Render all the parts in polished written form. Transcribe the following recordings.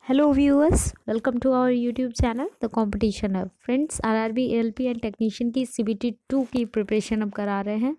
Hello viewers, welcome to our YouTube channel The Competition Hub। Friends RRB ALP and technician की CBT 2 की preparation अब करा रहे हैं।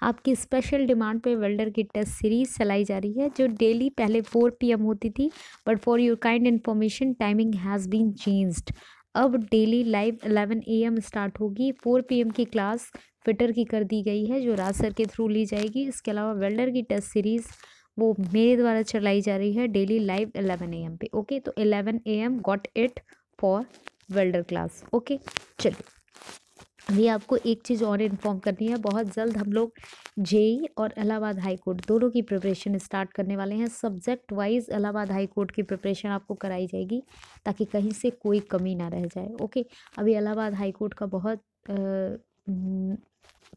आपकी स्पेशल डिमांड पे वेल्डर की टेस्ट सीरीज चलाई जा रही है जो डेली पहले 4 PM होती थी, but for your kind information timing has been changed. अब डेली लाइव 11 AM स्टार्ट होगी। 4 PM की क्लास फिटर की कर दी गई है जो राज सर के थ्रू ली जाएगी। इसके अलावा वेल्डर की टेस्ट सीरीज़ वो मेरे द्वारा चलाई जा रही है डेली लाइव 11 AM पे। ओके, तो 11 AM got it for welder class. Okay, चलिए अभी आपको एक चीज़ और इन्फॉर्म करनी है। बहुत जल्द हम लोग जेई और इलाहाबाद हाई कोर्ट दोनों की प्रिपरेशन स्टार्ट करने वाले हैं। Subject wise Allahabad high court की प्रिपरेशन आपको कराई जाएगी ताकि कहीं से कोई कमी ना रह जाए। ओके, अभी इलाहाबाद हाई कोर्ट का बहुत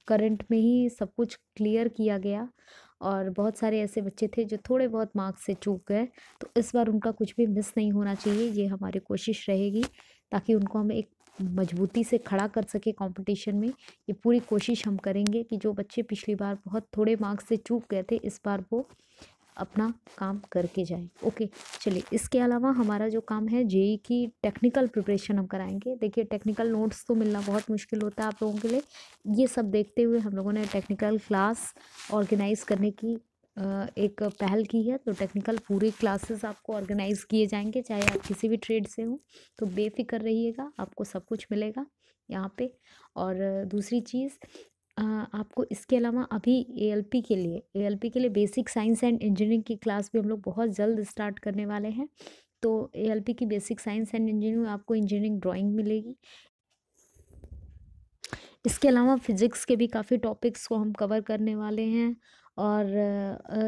करंट में ही सब कुछ क्लियर किया गया और बहुत सारे ऐसे बच्चे थे जो थोड़े बहुत मार्क्स से चूक गए, तो इस बार उनका कुछ भी मिस नहीं होना चाहिए। ये हमारी कोशिश रहेगी ताकि उनको हम एक मजबूती से खड़ा कर सके कंपटीशन में। ये पूरी कोशिश हम करेंगे कि जो बच्चे पिछली बार बहुत थोड़े मार्क्स से चूक गए थे इस बार वो अपना काम करके जाए। ओके, चलिए इसके अलावा हमारा जो काम है जेई की टेक्निकल प्रिपरेशन हम कराएंगे। देखिए टेक्निकल नोट्स तो मिलना बहुत मुश्किल होता है आप लोगों के लिए। ये सब देखते हुए हम लोगों ने टेक्निकल क्लास ऑर्गेनाइज करने की एक पहल की है। तो टेक्निकल पूरी क्लासेस आपको ऑर्गेनाइज किए जाएंगे, चाहे आप किसी भी ट्रेड से हो, तो बेफिक्र रहिएगा, आपको सब कुछ मिलेगा यहाँ पे। और दूसरी चीज़ आपको इसके अलावा अभी एएलपी के लिए बेसिक साइंस एंड इंजीनियरिंग की क्लास भी हम लोग बहुत जल्द स्टार्ट करने वाले हैं। तो एएलपी की बेसिक साइंस एंड इंजीनियरिंग में आपको इंजीनियरिंग ड्राइंग मिलेगी। इसके अलावा फिज़िक्स के भी काफ़ी टॉपिक्स को हम कवर करने वाले हैं। और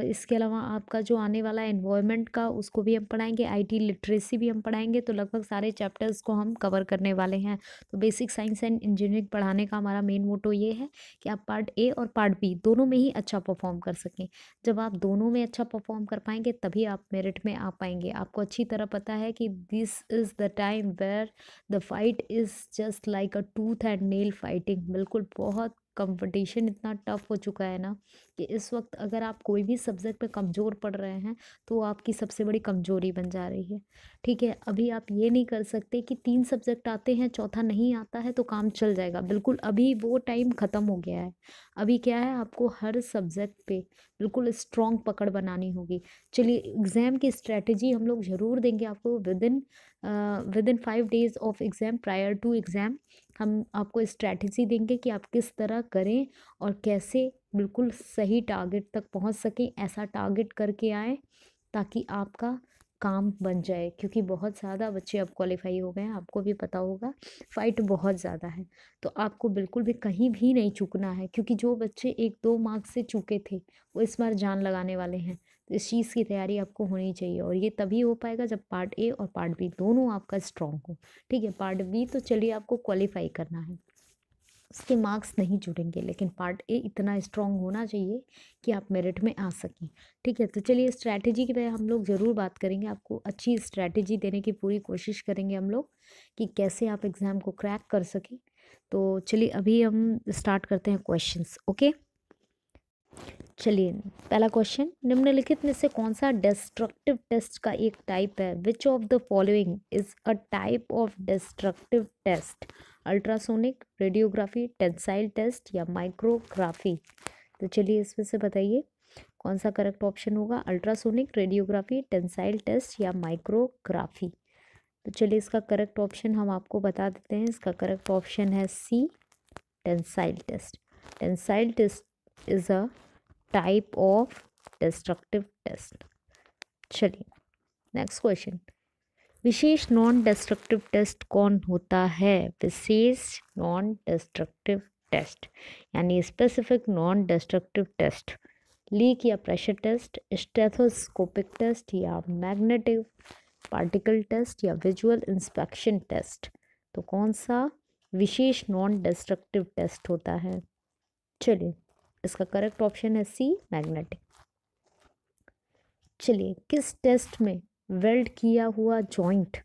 इसके अलावा आपका जो आने वाला एनवायरनमेंट का उसको भी हम पढ़ाएंगे, आईटी लिटरेसी भी हम पढ़ाएंगे। तो लगभग सारे चैप्टर्स को हम कवर करने वाले हैं। तो बेसिक साइंस एंड इंजीनियरिंग पढ़ाने का हमारा मेन मोटो ये है कि आप पार्ट ए और पार्ट बी दोनों में ही अच्छा परफॉर्म कर सकें। जब आप दोनों में अच्छा परफॉर्म कर पाएंगे तभी आप मेरिट में आ पाएंगे। आपको अच्छी तरह पता है कि this is the time where the fight is just like a tooth and nail fighting. बिल्कुल बहुत कंपटीशन इतना टफ हो चुका है ना कि इस वक्त अगर आप कोई भी सब्जेक्ट पे कमज़ोर पड़ रहे हैं तो वो आपकी सबसे बड़ी कमज़ोरी बन जा रही है। ठीक है, अभी आप ये नहीं कर सकते कि 3 सब्जेक्ट आते हैं चौथा नहीं आता है तो काम चल जाएगा। बिल्कुल अभी वो टाइम ख़त्म हो गया है। अभी क्या है, आपको हर सब्जेक्ट पे बिल्कुल स्ट्रॉन्ग पकड़ बनानी होगी। चलिए एग्ज़ाम की स्ट्रेटजी हम लोग ज़रूर देंगे आपको within 5 days of exam, prior to exam हम आपको स्ट्रैटेजी देंगे कि आप किस तरह करें और कैसे बिल्कुल सही टारगेट तक पहुंच सकें। ऐसा टारगेट करके आएँ ताकि आपका काम बन जाए, क्योंकि बहुत ज़्यादा बच्चे अब क्वालिफाई हो गए हैं, आपको भी पता होगा फ़ाइट बहुत ज़्यादा है। तो आपको बिल्कुल भी कहीं भी नहीं चूकना है, क्योंकि जो बच्चे 1-2 मार्क्स से चूके थे वो इस बार जान लगाने वाले हैं। तो इस चीज़ की तैयारी आपको होनी चाहिए और ये तभी हो पाएगा जब पार्ट ए और पार्ट बी दोनों आपका स्ट्रॉन्ग हो। ठीक है, पार्ट बी तो चलिए आपको क्वालिफाई करना है, उसके मार्क्स नहीं जुड़ेंगे, लेकिन पार्ट ए इतना स्ट्रॉन्ग होना चाहिए कि आप मेरिट में आ सकें। ठीक है, तो चलिए स्ट्रैटेजी की हम लोग ज़रूर बात करेंगे। आपको अच्छी स्ट्रैटेजी देने की पूरी कोशिश करेंगे हम लोग कि कैसे आप एग्ज़ाम को क्रैक कर सकें। तो चलिए अभी हम स्टार्ट करते हैं क्वेश्चंस। ओके, चलिए पहला क्वेश्चन, निम्नलिखित में से कौन सा डिस्ट्रक्टिव टेस्ट का एक टाइप है? Which of the following is a type of destructive test? Ultrasonic, radiography, tensile test या माइक्रोग्राफी? तो चलिए इसमें से बताइए कौन सा करेक्ट ऑप्शन होगा। अल्ट्रासोनिक, रेडियोग्राफी, टेंसाइल टेस्ट या माइक्रोग्राफी? तो चलिए इसका करेक्ट ऑप्शन हम आपको बता देते हैं। इसका करेक्ट ऑप्शन है C, tensile test. Tensile test is a type of destructive test. चलिए नेक्स्ट क्वेश्चन, विशेष नॉन डिस्ट्रक्टिव टेस्ट कौन होता है? विशेष नॉन डिस्ट्रक्टिव टेस्ट यानी specific non destructive test. Leak या प्रेशर टेस्ट, स्टेथोस्कोपिक टेस्ट या मैग्नेटिक पार्टिकल टेस्ट या विजुअल इंस्पेक्शन टेस्ट? तो कौन सा विशेष नॉन डिस्ट्रक्टिव टेस्ट होता है? चलिए इसका करेक्ट ऑप्शन है सी, मैग्नेटिक। चलिए किस टेस्ट में वेल्ड किया हुआ जॉइंट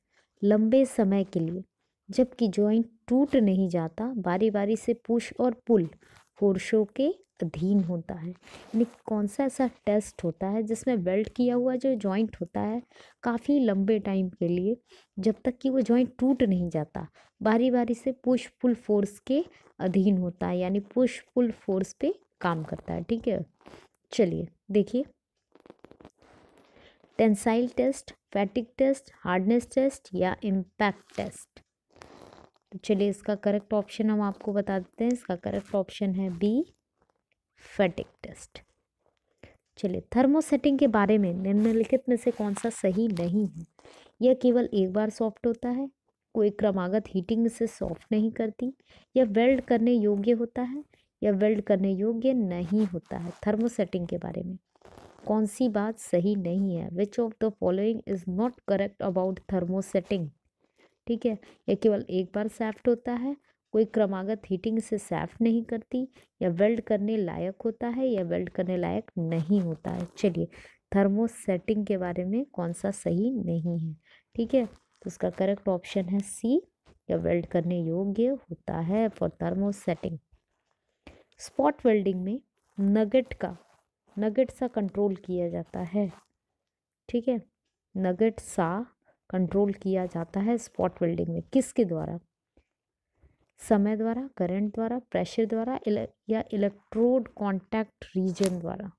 लंबे समय के लिए, जबकि जॉइंट टूट नहीं जाता, बारी बारी से पुश और पुल फोर्सों के अधीन होता है। यानी कौन सा ऐसा टेस्ट होता है जिसमें वेल्ड किया हुआ जो जॉइंट होता है काफ़ी लंबे टाइम के लिए, जब तक कि वो जॉइंट टूट नहीं जाता, बारी बारी से पुश पुल फोर्स के अधीन होता है, यानी पुश पुल फोर्स पे काम करता है। ठीक है, चलिए देखिए, tensile test, fatigue test, hardness test या इम्पैक्ट टेस्ट। तो चलिए इसका करेक्ट ऑप्शन हम आपको बता देते हैं। इसका करेक्ट ऑप्शन है बी, फैटिग टेस्ट। चलिए, थर्मोसेटिंग के बारे में निम्नलिखित में से कौन सा सही नहीं है? यह केवल एक बार सॉफ्ट होता है, कोई क्रमागत हीटिंग से सॉफ्ट नहीं करती, या वेल्ड करने योग्य होता है, या वेल्ड करने योग्य नहीं होता है। थर्मोसेटिंग के बारे में कौन सी बात सही नहीं है? Which of the following is not correct about thermosetting? ठीक है, यह केवल एक बार सॉफ्ट होता है, कोई क्रमागत हीटिंग से सॉफ्ट नहीं करती, या वेल्ड करने लायक होता है, या वेल्ड करने लायक नहीं होता है। चलिए, थर्मोसेटिंग के बारे में कौन सा सही नहीं है? ठीक है, तो इसका करेक्ट ऑप्शन है सी, या वेल्ड करने योग्य होता है फॉर थर्मोसेटिंग। स्पॉट वेल्डिंग में नगेट सा कंट्रोल किया जाता है। ठीक है, नगेट सा कंट्रोल किया जाता है स्पॉट वेल्डिंग में, किसके द्वारा? समय द्वारा, करंट द्वारा, प्रेशर द्वारा, या इलेक्ट्रोड कांटेक्ट रीजन द्वारा।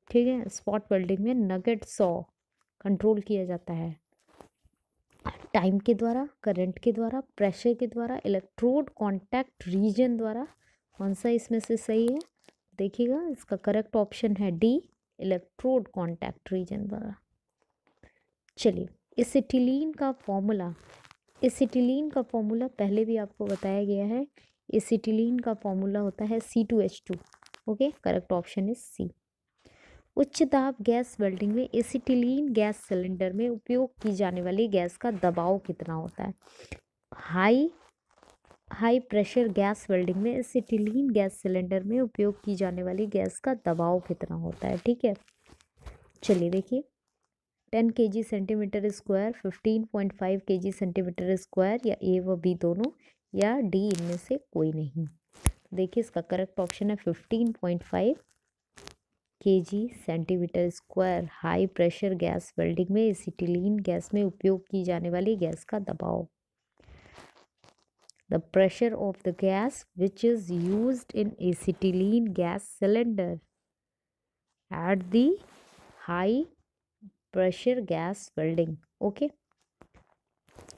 ठीक है, स्पॉट वेल्डिंग में नगेट सॉ कंट्रोल किया जाता है टाइम के द्वारा, करंट के द्वारा, प्रेशर के द्वारा, इलेक्ट्रोड कांटेक्ट रीजन द्वारा। कौन सा इसमें से सही है? देखिएगा, इसका करेक्ट ऑप्शन है डी, इलेक्ट्रोड कांटेक्ट रीजन द्वारा। चलिए, एसिटिलीन का फॉर्मूला पहले भी आपको बताया गया है। एसिटिलीन का फॉर्मूला होता है C2H2। Okay, correct option is C. उच्च दाब गैस वेल्डिंग में एसिटिलीन गैस सिलेंडर में उपयोग की जाने वाली गैस का दबाव कितना होता है? हाई प्रेशर गैस वेल्डिंग में एसिटिलीन गैस सिलेंडर में उपयोग की जाने वाली गैस का दबाव कितना होता है? ठीक है, चलिए देखिए, 10 kg centimetre square, 15.5 kg centimetre square, या ए व बी दोनों, या डी इनमें से कोई नहीं। देखिए, इसका करेक्ट ऑप्शन है 15.5 kg centimetre square. High pressure gas welding में एसिटिलीन गैस में उपयोग की जाने वाली गैस का दबाव। The pressure of the gas which is used in acetylene gas cylinder at the high pressure gas welding. Okay.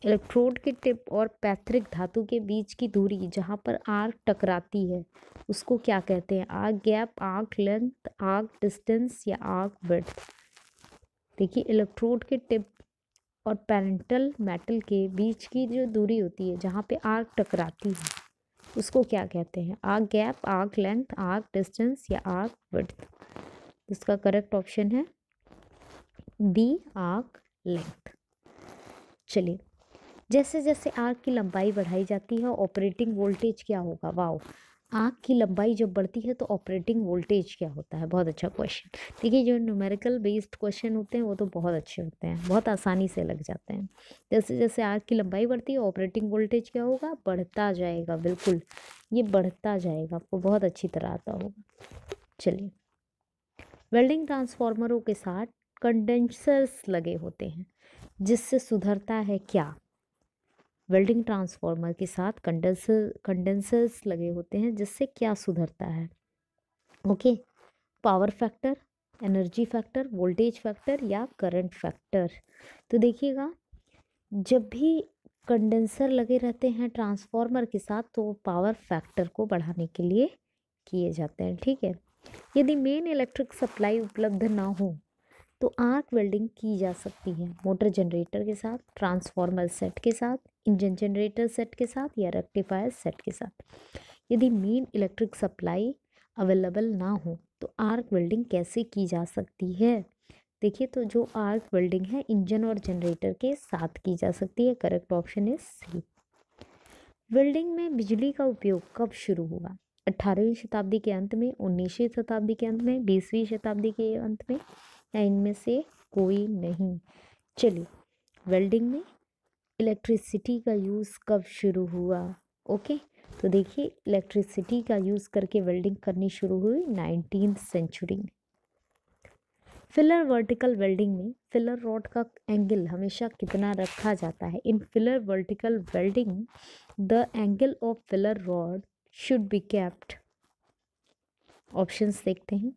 Electrode के टिप और पैतृक धातु के बीच की दूरी जहाँ पर आर्क टकराती है उसको क्या कहते हैं? Arc gap, arc length, arc distance, या आर्क विड्थ। देखिए, इलेक्ट्रोड के टिप और पेरेंटल मेटल के बीच की जो दूरी होती है जहाँ पे आर्क टकराती है उसको क्या कहते हैं? Arc gap, arc length, arc distance, या आर्क विड्थ। इसका करेक्ट ऑप्शन है बी, आर्क लेंथ। चलिए, जैसे जैसे आर्क की लंबाई बढ़ाई जाती है ऑपरेटिंग वोल्टेज क्या होगा? वाओ, आर्क की लंबाई जब बढ़ती है तो ऑपरेटिंग वोल्टेज क्या होता है? बहुत अच्छा क्वेश्चन। देखिए, जो न्यूमेरिकल बेस्ड क्वेश्चन होते हैं वो तो बहुत अच्छे होते हैं, बहुत आसानी से लग जाते हैं। जैसे जैसे आर्क की लंबाई बढ़ती है ऑपरेटिंग वोल्टेज क्या होगा? बढ़ता जाएगा। बिल्कुल, ये बढ़ता जाएगा, आपको बहुत अच्छी तरह आता होगा। चलिए, वेल्डिंग ट्रांसफार्मरों के साथ कंडेंसर्स लगे होते हैं जिससे सुधरता है क्या? वेल्डिंग ट्रांसफार्मर के साथ कंडेंसर्स लगे होते हैं जिससे क्या सुधरता है? Okay, power factor, energy factor, voltage factor, या करंट फैक्टर। तो देखिएगा, जब भी कंडेंसर लगे रहते हैं ट्रांसफार्मर के साथ तो पावर फैक्टर को बढ़ाने के लिए किए जाते हैं। ठीक है, यदि मेन इलेक्ट्रिक सप्लाई उपलब्ध ना हो तो आर्क वेल्डिंग की जा सकती है मोटर जनरेटर के साथ, ट्रांसफार्मर सेट के साथ, इंजन जनरेटर सेट के साथ, या रेक्टिफायर सेट के साथ। यदि मेन इलेक्ट्रिक सप्लाई अवेलेबल ना हो तो आर्क वेल्डिंग कैसे की जा सकती है? देखिए, तो जो आर्क वेल्डिंग है इंजन और जनरेटर के साथ की जा सकती है। Correct option is C. Welding में बिजली का उपयोग कब शुरू हुआ? 18वीं शताब्दी के अंत में, 19वीं शताब्दी के अंत में, 20वीं शताब्दी के अंत में, या इनमें से कोई नहीं? चलिए, वेल्डिंग में इलेक्ट्रिसिटी का यूज़ कब शुरू हुआ? ओके, तो देखिए इलेक्ट्रिसिटी का यूज़ करके वेल्डिंग करनी शुरू हुई 19th सेंचुरी में। फिलर वर्टिकल वेल्डिंग में फिलर रॉड का एंगल हमेशा कितना रखा जाता है? In filler vertical welding the angle of filler rod should be kept. Options देखते हैं,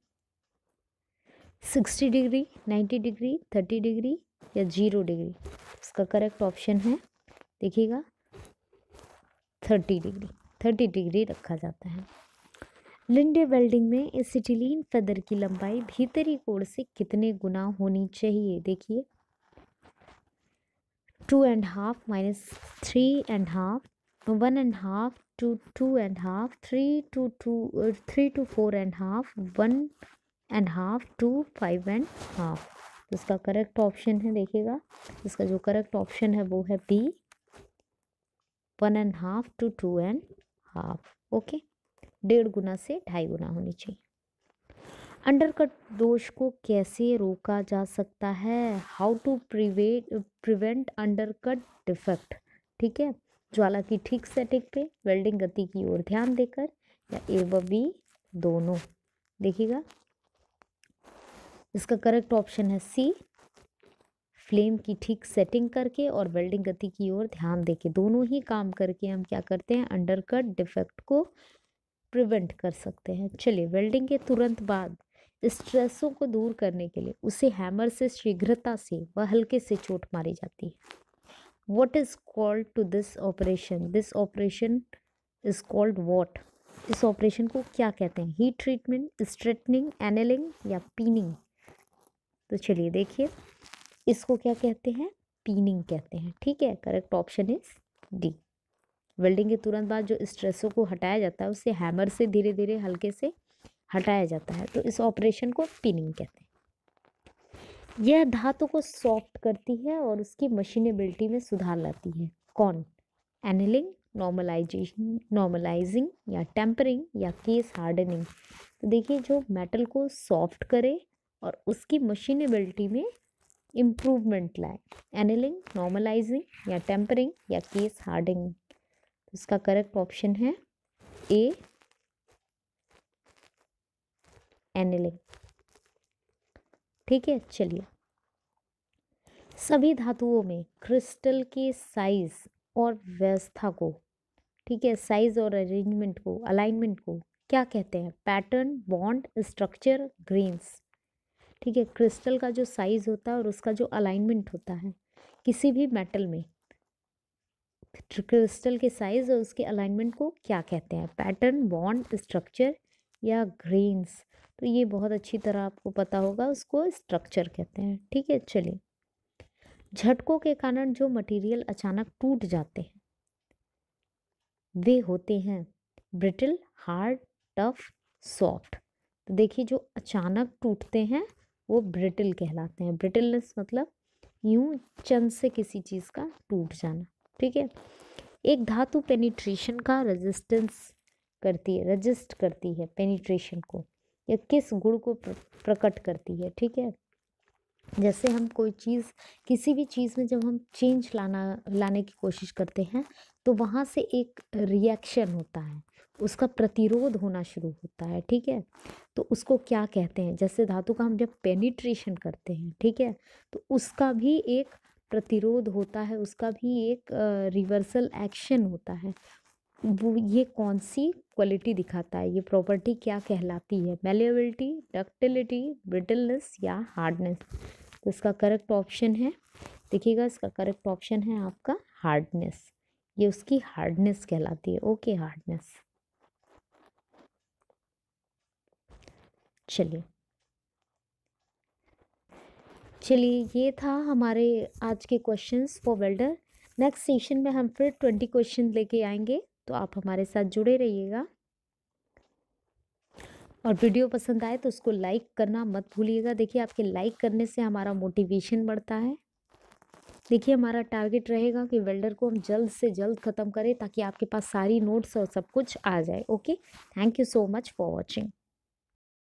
60 डिग्री, 90 डिग्री, 30 डिग्री या 0 डिग्री। इसका करेक्ट ऑप्शन है, देखिएगा 30 डिग्री। 30 डिग्री रखा जाता है। लिंडे वेल्डिंग में एसिटिलीन फेदर की लंबाई भीतरी कोण से कितने गुना होनी चाहिए? देखिए 2.5 माइनस 3.5, 1.5 to 2.5, 3 to 4.5, 1.5 to 5.5। तो इसका करेक्ट ऑप्शन है, देखिएगा इसका जो करेक्ट ऑप्शन है वो है बी, 1.5 to 2.5। ओके, 1.5 गुना से 2.5 गुना होनी चाहिए। अंडरकट दोष को कैसे रोका जा सकता है? How to prevent undercut defect. ठीक है, ज्वाला की ठीक सेटिंग पे, वेल्डिंग गति की ओर ध्यान देकर, या ए व बी दोनों। देखिएगा इसका करेक्ट ऑप्शन है सी, फ्लेम की ठीक सेटिंग करके और वेल्डिंग गति की ओर ध्यान देके, दोनों ही काम करके हम क्या करते हैं, अंडरकट डिफेक्ट को प्रिवेंट कर सकते हैं। चलिए, वेल्डिंग के तुरंत बाद स्ट्रेसों को दूर करने के लिए उसे हैमर से शीघ्रता से व हल्के से चोट मारी जाती है। What is called to this operation? This operation is called what? इस ऑपरेशन को क्या कहते हैं? हीट ट्रीटमेंट, स्ट्रेटनिंग, एनेलिंग या पीनिंग? तो चलिए देखिए, इसको क्या कहते हैं? पीनिंग कहते हैं। ठीक है, correct option is D. Welding के तुरंत बाद जो स्ट्रेसों को हटाया जाता है उसे हैमर से धीरे धीरे हल्के से हटाया जाता है, तो इस ऑपरेशन को पिनिंग कहते हैं। यह धातु को सॉफ्ट करती है और उसकी मशीनेबिलिटी में सुधार लाती है। कौन? एनिलिंग, नॉर्मलाइजिंग या टेम्परिंग या केस हार्डनिंग। तो देखिए, जो मेटल को सॉफ्ट करे और उसकी मशीनेबिलिटी में इम्प्रूवमेंट लाए, एनिलिंग, नॉर्मलाइजिंग या टेम्परिंग या केस हार्डनिंग। इसका करेक्ट ऑप्शन है ए, एनिलिंग। ठीक है, चलिए, सभी धातुओं में क्रिस्टल के साइज और व्यवस्था को, ठीक है, साइज और अरेंजमेंट को, अलाइनमेंट को क्या कहते हैं? Pattern, bond, structure, grains. ठीक है, क्रिस्टल का जो साइज होता है और उसका जो अलाइनमेंट होता है किसी भी मेटल में, क्रिस्टल के साइज और उसके अलाइनमेंट को क्या कहते हैं? पैटर्न, बॉन्ड, स्ट्रक्चर या ग्रेन्स। तो ये बहुत अच्छी तरह आपको पता होगा, उसको स्ट्रक्चर कहते हैं। ठीक है, चलिए, झटकों के कारण जो मटेरियल अचानक टूट जाते हैं वे होते हैं ब्रिटल, हार्ड, टफ, सॉफ्ट। तो देखिए, जो अचानक टूटते हैं वो ब्रिटल कहलाते हैं। ब्रिटलनेस मतलब यूं चंद से किसी चीज़ का टूट जाना। ठीक है, एक धातु पेनिट्रेशन का रेजिस्ट करती है पेनिट्रेशन को, या किस गुण को प्रकट करती है? ठीक है, जैसे हम कोई चीज़, किसी भी चीज़ में जब हम चेंज लाने की कोशिश करते हैं तो वहाँ से एक रिएक्शन होता है, उसका प्रतिरोध होना शुरू होता है। ठीक है, तो उसको क्या कहते हैं? जैसे धातु का हम जब पेनिट्रेशन करते हैं, ठीक है, तो उसका भी एक प्रतिरोध होता है, उसका भी एक रिवर्सल एक्शन होता है। वो ये कौन सी क्वालिटी दिखाता है? ये प्रॉपर्टी क्या कहलाती है? मैलिएबिलिटी, डक्टिलिटी, ब्रिटलनेस या हार्डनेस? तो इसका करेक्ट ऑप्शन है, देखिएगा इसका करेक्ट ऑप्शन है आपका हार्डनेस। ये उसकी हार्डनेस कहलाती है। Okay, hardness. चलिए, ये था हमारे आज के questions for welder. Next session में हम फिर 20 क्वेश्चन लेके आएंगे, तो आप हमारे साथ जुड़े रहिएगा। और वीडियो पसंद आए तो उसको लाइक करना मत भूलिएगा। देखिए, आपके लाइक करने से हमारा मोटिवेशन बढ़ता है। देखिए, हमारा टारगेट रहेगा कि वेल्डर को हम जल्द से जल्द ख़त्म करें ताकि आपके पास सारी नोट्स और सब कुछ आ जाए। Okay, thank you so much for watching.